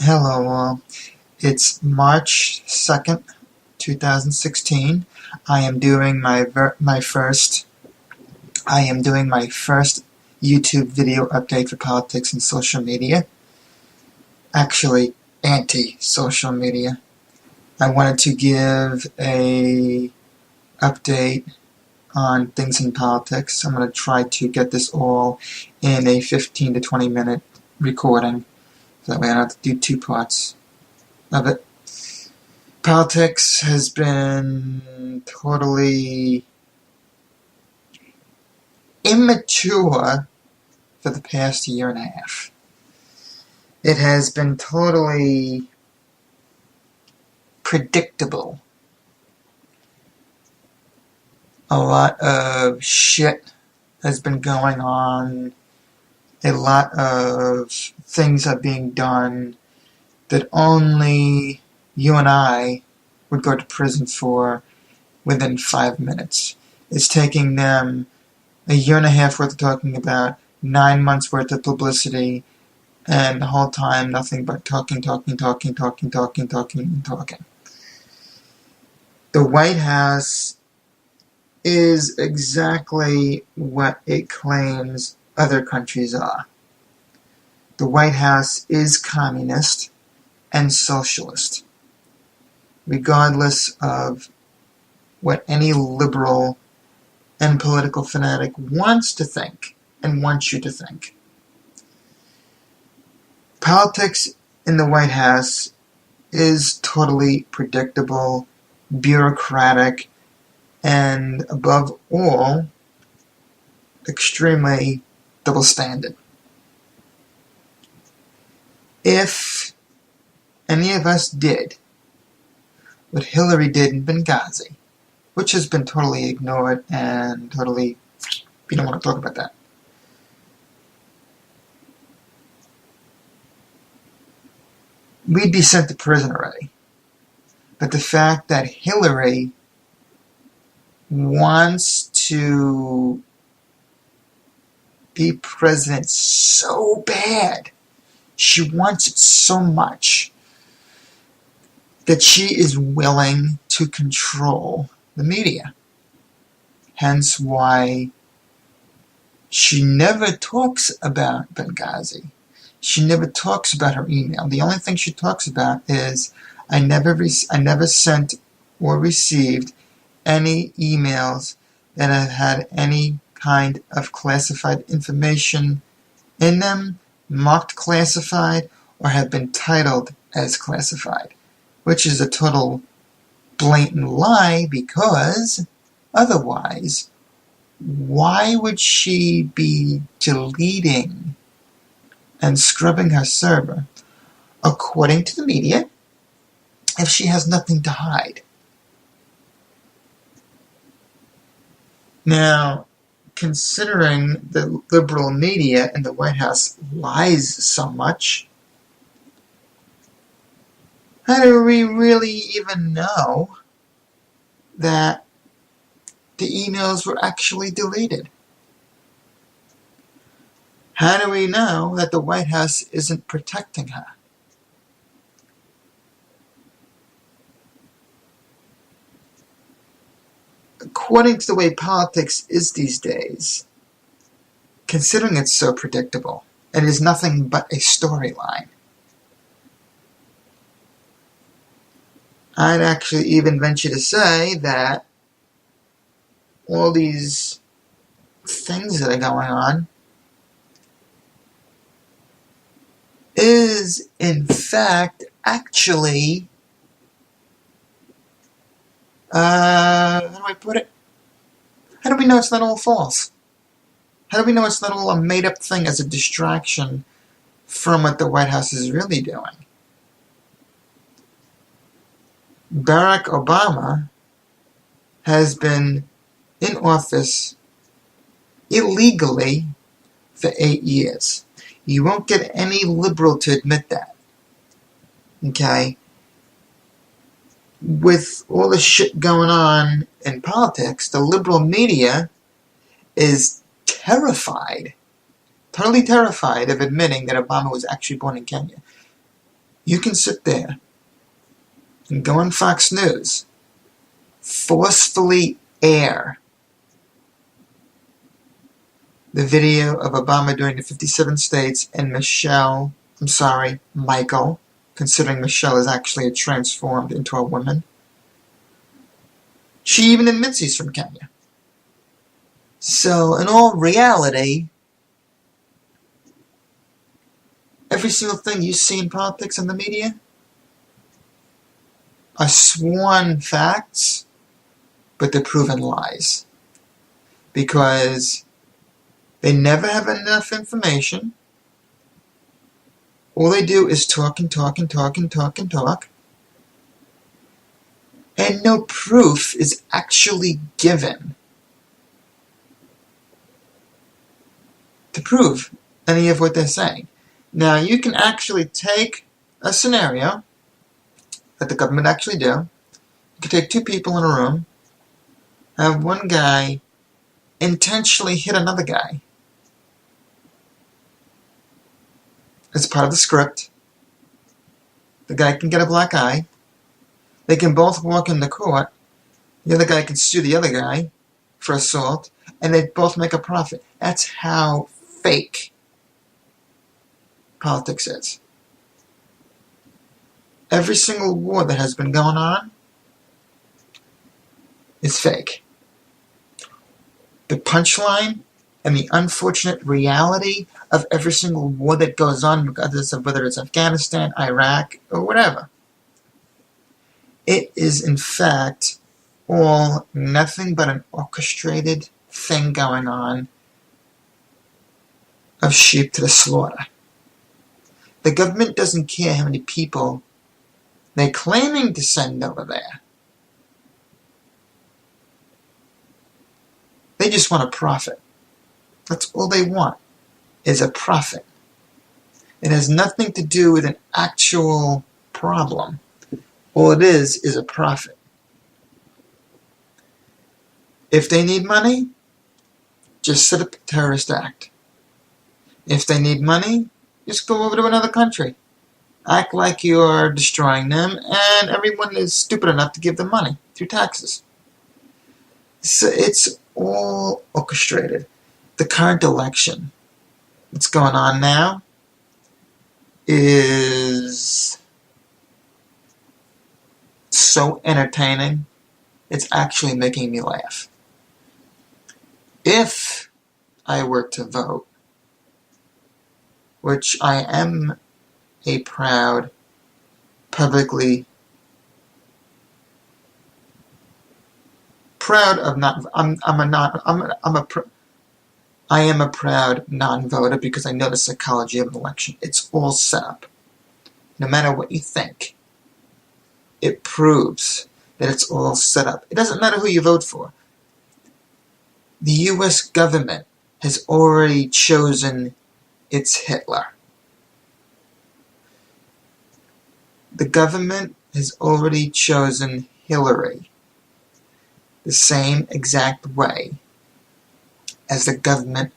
Hello all. It's March 2nd, 2016. I am doing my first YouTube video update for politics and social media. Actually, anti-social media. I wanted to give a update on things in politics. I'm going to try to get this all in a 15 to 20 minute recording. So that way I don't have to do two parts of it. Politics has been totally immature for the past year and a half. It has been totally predictable. A lot of shit has been going on. A lot of things are being done that only you and I would go to prison for within 5 minutes. It's taking them a year and a half worth of talking about, 9 months worth of publicity, and the whole time nothing but talking. The White House is exactly what it claims other countries are. The White House is communist and socialist, regardless of what any liberal and political fanatic wants to think and wants you to think. Politics in the White House is totally predictable, bureaucratic, and above all, extremely double-standard. If any of us did what Hillary did in Benghazi, which has been totally ignored and totally, we don't want to talk about that. We'd be sent to prison already. But the fact that Hillary wants to be president so bad, she wants it so much, that she is willing to control the media. Hence why she never talks about Benghazi. She never talks about her email. The only thing she talks about is, I never sent or received any emails that have had any kind of classified information in them, marked classified, or have been titled as classified, which is a total blatant lie, because otherwise, why would she be deleting and scrubbing her server, according to the media, if she has nothing to hide? Now, considering the liberal media and the White House lies so much, how do we really even know that the emails were actually deleted? How do we know that the White House isn't protecting her? According to the way politics is these days, considering it's so predictable, it is nothing but a storyline. I'd actually even venture to say that all these things that are going on is, in fact, actually, how do I put it? How do we know it's not all false? How do we know it's not all a made-up thing as a distraction from what the White House is really doing? Barack Obama has been in office illegally for 8 years. You won't get any liberal to admit that. Okay? With all the shit going on in politics, the liberal media is terrified, totally terrified of admitting that Obama was actually born in Kenya. You can sit there and go on Fox News, forcefully air the video of Obama doing the 57 states and Michael, considering Michelle is actually transformed into a woman. She even admits he's from Kenya. So, in all reality, every single thing you see in politics and the media are sworn facts, but they're proven lies. Because they never have enough information. All they do is talk and talk and talk and talk and talk. And no proof is actually given to prove any of what they're saying. Now, you can actually take a scenario that the government actually do. You can take two people in a room, have one guy intentionally hit another guy. As part of the script. The guy can get a black eye. They can both walk into court. The other guy can sue the other guy for assault, and they both make a profit. That's how fake politics is. Every single war that has been going on is fake. The punchline and the unfortunate reality of every single war that goes on, regardless of whether it's Afghanistan, Iraq, or whatever, it is in fact all nothing but an orchestrated thing going on of sheep to the slaughter. The government doesn't care how many people they're claiming to send over there. They just want a profit. That's all they want, is a profit. It has nothing to do with an actual problem. All it is a profit. If they need money, just set up a terrorist act. If they need money, just go over to another country. Act like you're destroying them, and everyone is stupid enough to give them money through taxes. So it's all orchestrated. The current election that's going on now is so entertaining, it's actually making me laugh. If I were to vote, which I am a proud, publicly proud of not. I am a proud non-voter because I know the psychology of an election. It's all set up. No matter what you think, it proves that it's all set up. It doesn't matter who you vote for. The U.S. government has already chosen its Hitler. The government has already chosen Hillary the same exact way as the government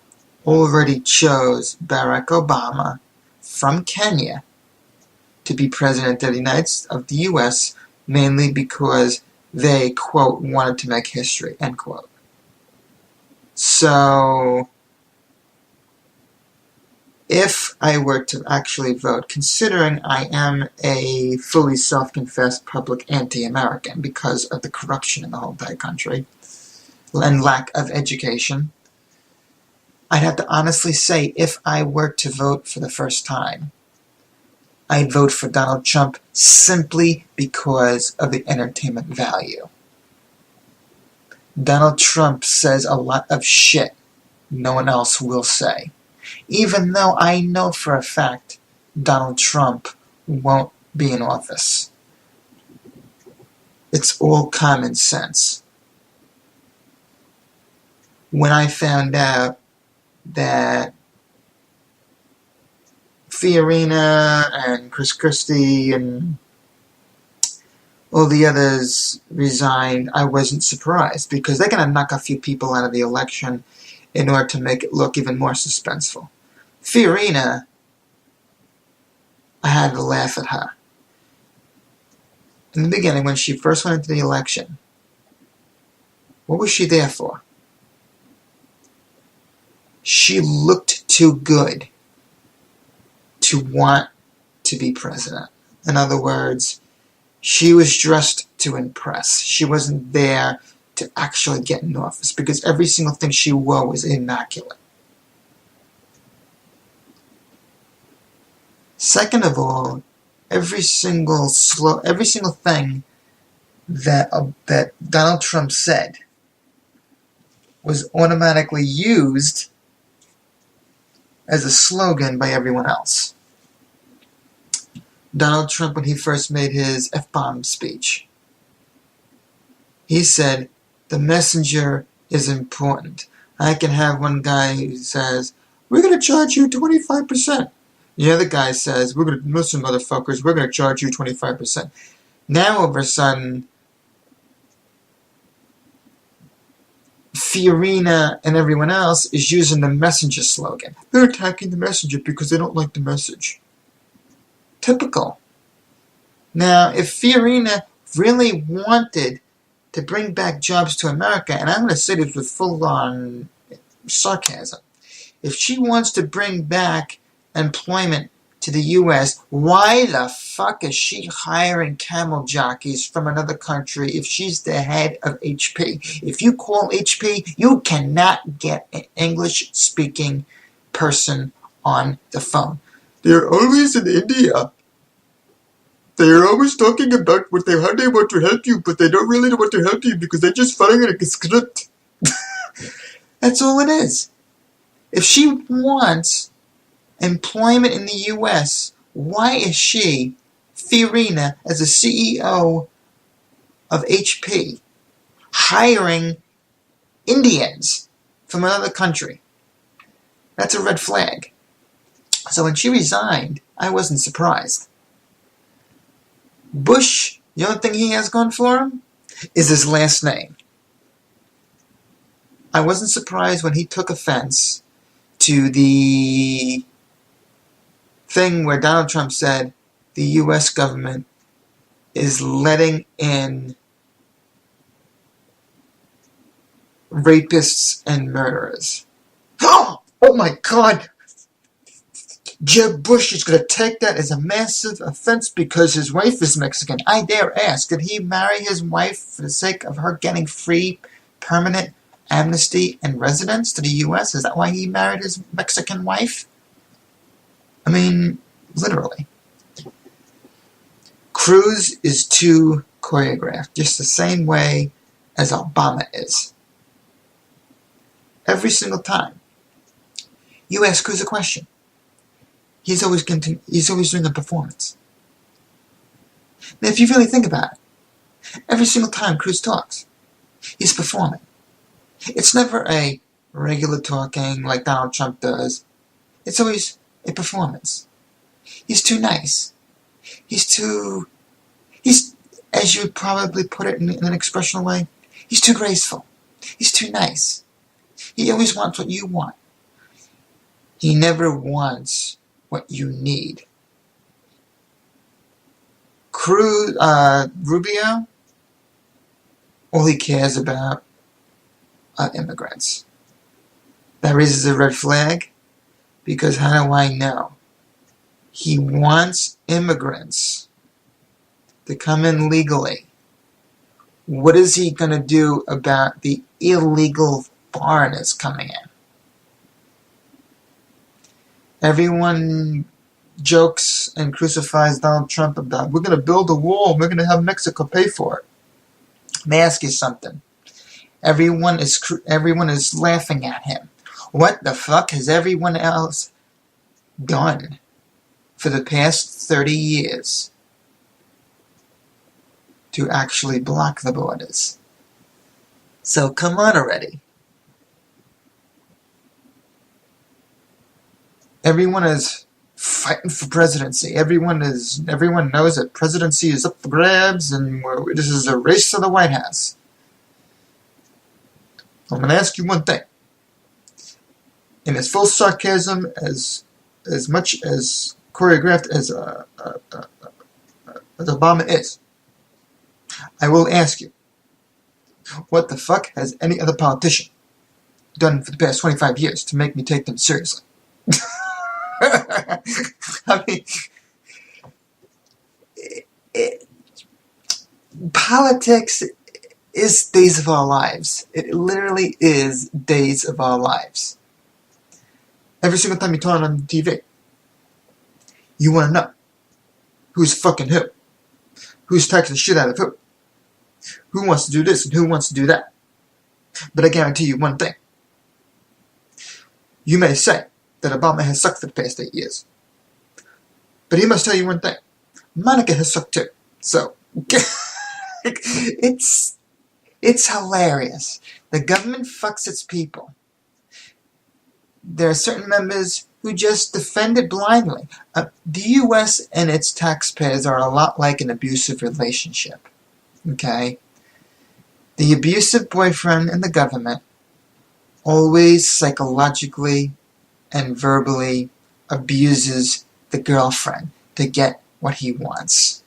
already chose Barack Obama from Kenya to be president of the U.S., mainly because they, quote, wanted to make history, end quote. So, if I were to actually vote, considering I am a fully self-confessed public anti-American because of the corruption in the whole entire country and lack of education, I'd have to honestly say, if I were to vote for the first time, I'd vote for Donald Trump simply because of the entertainment value. Donald Trump says a lot of shit no one else will say. Even though I know for a fact Donald Trump won't be in office. It's all common sense. When I found out that Fiorina and Chris Christie and all the others resigned, I wasn't surprised because they're going to knock a few people out of the election in order to make it look even more suspenseful. Fiorina, I had to laugh at her in the beginning, when she first went into the election, what was she there for? She looked too good to want to be president. In other words, she was dressed to impress. She wasn't there to actually get in office because every single thing she wore was immaculate. Second of all, every single thing that Donald Trump said was automatically used as a slogan by everyone else. Donald Trump, when he first made his F-bomb speech, he said, the messenger is important. I can have one guy who says, we're going to charge you 25%. The other guy says, listen, motherfuckers, we're going to charge you 25%. Now, all of a sudden, Fiorina and everyone else is using the messenger slogan. They're attacking the messenger because they don't like the message. Typical. Now, if Fiorina really wanted to bring back jobs to America, and I'm going to say this with full-on sarcasm, if she wants to bring back employment to the U.S., why the fuck is she hiring camel jockeys from another country if she's the head of HP? If you call HP, you cannot get an English-speaking person on the phone. They're always in India. They're always talking about how they want to help you, but they don't really want to help you because they're just following like a script. That's all it is. If she wants employment in the U.S., why is she, Fiorina, as a CEO of HP, hiring Indians from another country? That's a red flag. So when she resigned, I wasn't surprised. Bush, the only thing he has going for him is his last name. I wasn't surprised when he took offense to the thing where Donald Trump said the U.S. government is letting in rapists and murderers. Oh my God! Jeb Bush is going to take that as a massive offense because his wife is Mexican. I dare ask, did he marry his wife for the sake of her getting free, permanent amnesty and residence to the U.S.? Is that why he married his Mexican wife? I mean, literally. Cruz is too choreographed, just the same way as Obama is. Every single time you ask Cruz a question, he's always doing a performance. Now, if you really think about it, every single time Cruz talks, he's performing. It's never a regular talking like Donald Trump does. It's always a performance. He's too nice. He's, as you would probably put it in an expressional way, he's too graceful. He's too nice. He always wants what you want. He never wants what you need. Rubio, all he cares about are immigrants. That raises a red flag because how do I know? He wants immigrants to come in legally. What is he going to do about the illegal foreigners coming in? Everyone jokes and crucifies Donald Trump about, we're going to build a wall and we're going to have Mexico pay for it. Let me ask you something. Everyone is laughing at him. What the fuck has everyone else done for the past 30 years to actually block the borders? So come on already. Everyone is fighting for presidency. Everyone knows that presidency is up for grabs and this is a race to the White House. I'm going to ask you one thing. In as full sarcasm, as much as choreographed as Obama is, I will ask you, what the fuck has any other politician done for the past 25 years to make me take them seriously? I mean, politics is days of our lives. It literally is days of our lives. Every single time you turn on TV, you want to know who's fucking who, who's taxing the shit out of who wants to do this and who wants to do that. But I guarantee you one thing. You may say that Obama has sucked for the past 8 years. But he must tell you one thing. Monica has sucked too. So, it's hilarious. The government fucks its people. There are certain members who just defend it blindly. The U.S. and its taxpayers are a lot like an abusive relationship. Okay? The abusive boyfriend in the government always psychologically and verbally abuses the girlfriend to get what he wants.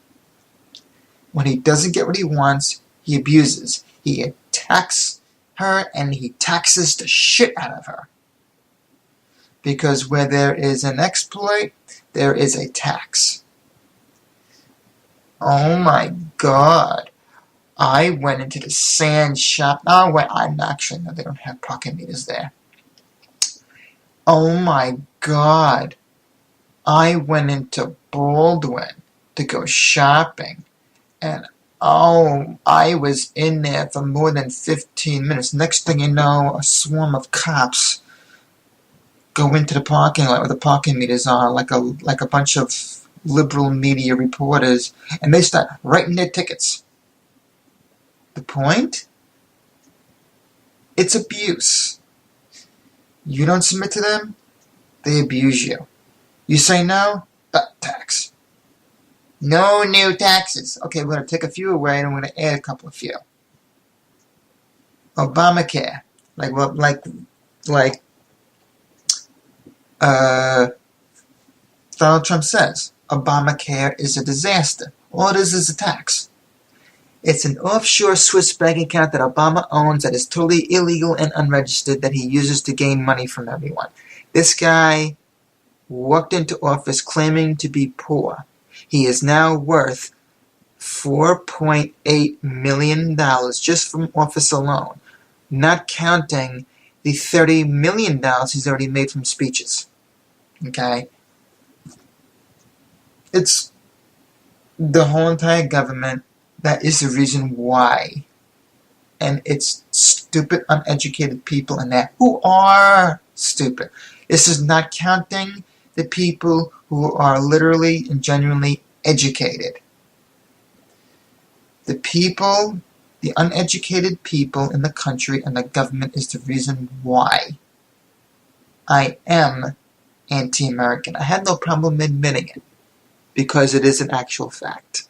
When he doesn't get what he wants, he abuses. He attacks her and he taxes the shit out of her. Because where there is an exploit, there is a tax. Oh my God. I went into the sand shop. Oh, wait, no, they don't have pocket meters there. Oh my God. I went into Baldwin to go shopping. And I was in there for more than 15 minutes. Next thing you know, a swarm of cops go into the parking lot where the parking meters are, like a bunch of liberal media reporters, and they start writing their tickets. The point? It's abuse. You don't submit to them, they abuse you. You say no, tax. No new taxes. Okay, we're going to take a few away and we're going to add a couple of few. Obamacare. Donald Trump says, Obamacare is a disaster. All it is a tax. It's an offshore Swiss bank account that Obama owns that is totally illegal and unregistered that he uses to gain money from everyone. This guy walked into office claiming to be poor. He is now worth $4.8 million just from office alone, not counting the $30 million he's already made from speeches. Okay? It's the whole entire government. That is the reason why. And it's stupid, uneducated people in there who are stupid. This is not counting the people who are literally and genuinely educated. The people, the uneducated people in the country and the government is the reason why I am anti-American. I had no problem admitting it because it is an actual fact.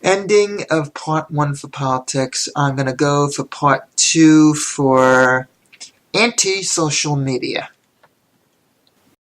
Ending of part 1 for politics. I'm going to go for part 2 for anti-social media.